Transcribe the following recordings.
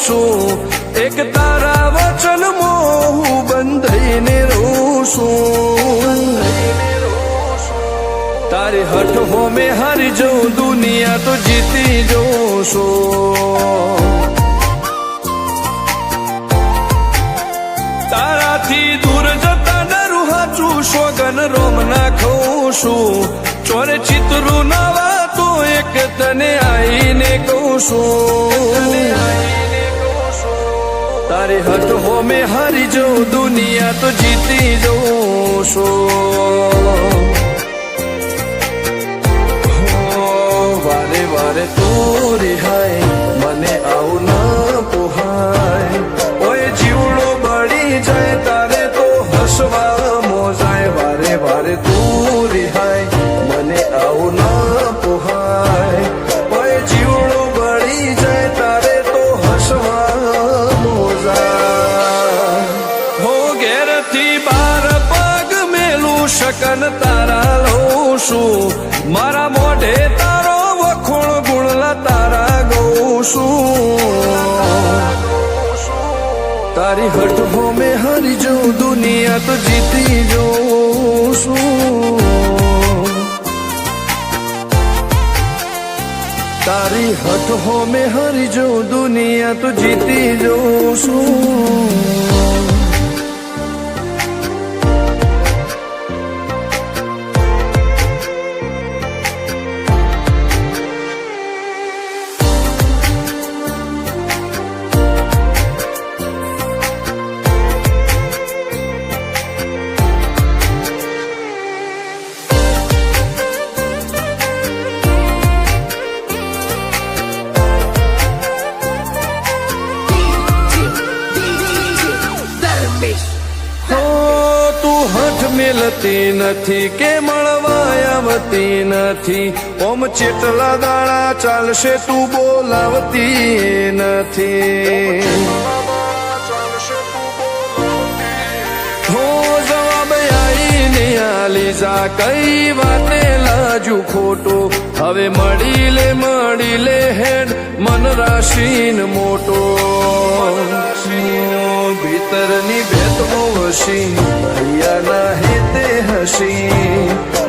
છું, એક તારા વચન મોહ બંધાઈને રહું છું. તારી હઠ હોમે હારી જઉં, દુનિયા તો જીતી જઉં છું. તારાથી દૂર જતા ડરું હાચું, સોગન રોમ ના ખઉં છું. ચોરે ચિતરું નવા તો એક તને આઈને કહું છું. તારી હઠ હોમે હારી જઉં, દુનિયા તો જીતી જઉં છું. વારે વારે તું રિહાય, મને આવું ના પોહાય. ઓય જીવડો બળી જાય તારે તો હસવા મોજાય. વારે વારે તું રિહાય, મને આવું ના પોહાય. ઓય જીવડો બળી જાય તારે તો હસવા મોજાય. હો ઘેરથી બાર પગ મેલું, શકન તારા લઉં છું. મારા મોઢે તારો વખોણ, ગુણલા તારા ગઉં છું. તારી હઠ હોમે હારી જઉં, દુનિયા તો જીતી જઉં છું. તારી હઠ હોમે હારી જઉં, દુનિયા તો જીતી જઉં છું. મેલતી નથી કે મળવા આવતી નથી, ઓમ ચેટલા દાડા ચાલશે તું બોલાવતી નથી. હો જવાબ આઈને આલી જા, કઈ વાતે લાજુ ખોટો. હવે મળી લે હેડ મન રાશીન મોટો. ભીતરની ભેતમો હસી, હૈયાના હેતે હસી.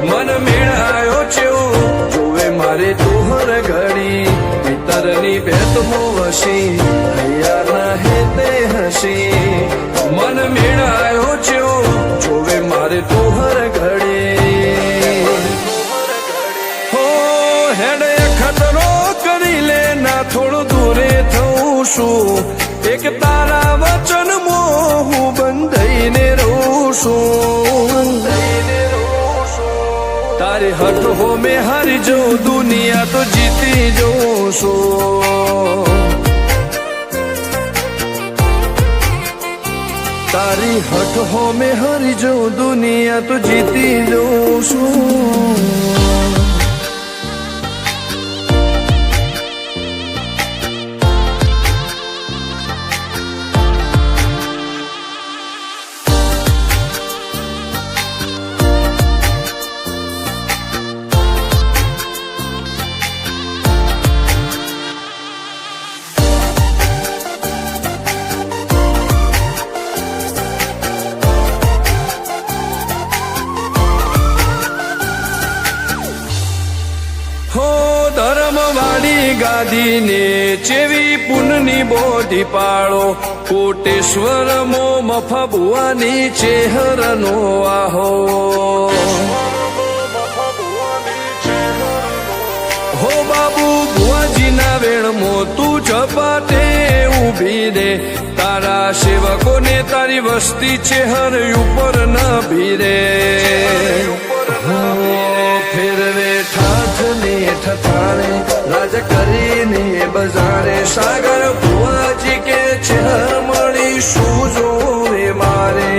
મન મેળાયો ચેવો જોવે મારે તુહર ઘડી. ભીતરની ભેતમો હસી, હૈયાના હેતે હસી. મન મેળાયો ચેવો જોવે મારે તુહર ઘડી. હો હેડ ખતરો કરી લે, ના થોડું દૂરે થઉં છું. એક તારા વચન મોહ બંધાઈને રહું છું. તારી હઠ હોમે હારી જઉં, દુનિયા તો જીતી જઉં છું. તારી હઠ હોમે હારી જઉં, દુનિયા તો જીતી જઉં છું. ગાદીને ચેવી પુનની બોધી પાળો. કોટેશ્વર મો મફા ભુવાની ચેહરનો આહો. હો બાબુ ભુવાજીના વેણમો તું ઝપાટે ઉભી રે. તારા સેવકોને તારી વસ્તી ચેહર ઉપર ન ભીરે. ફેરવે ઠાઠ ને ઠઠાણે, રાજ કરીને બજારે. સાગર ભુવાજી કે ચેહર મળી શું જોવે મારે.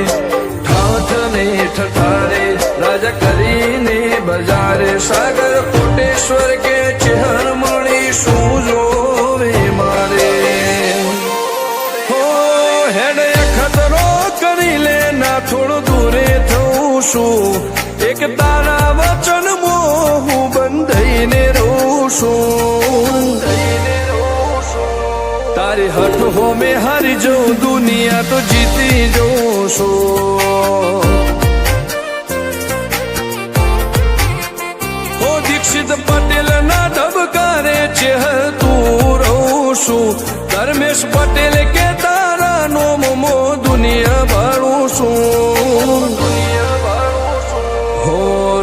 ઠાઠ ને ઠઠારે, રાજ કરીને બજારે. સાગર કોટેશ્વર કે ચેહર મળી શું જોવે મારે. હો હેડ ખતરો કરી લે, ના થોડું દૂરે થઉં છું. એક તારા વચન મોહ બંધાઈને રહું છું. તારી હઠ હો મેં હારી જઉં દુનિયા તો જીતી જઉં છું હો દીક્ષિત પટેલ ના ધબકારે છે તું રહું છું ધર્મેશ પટેલ કે તારા નોમો દુનિયા ભાડું છું હો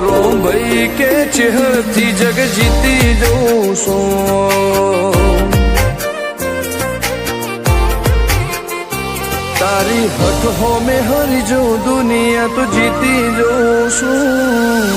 રોમ ભાઈ કે ચેહરથી જગ જીતી જઉં છું તારી હઠ હો મેં હરી જઉં દુનિયા તો જીતી જઉં છું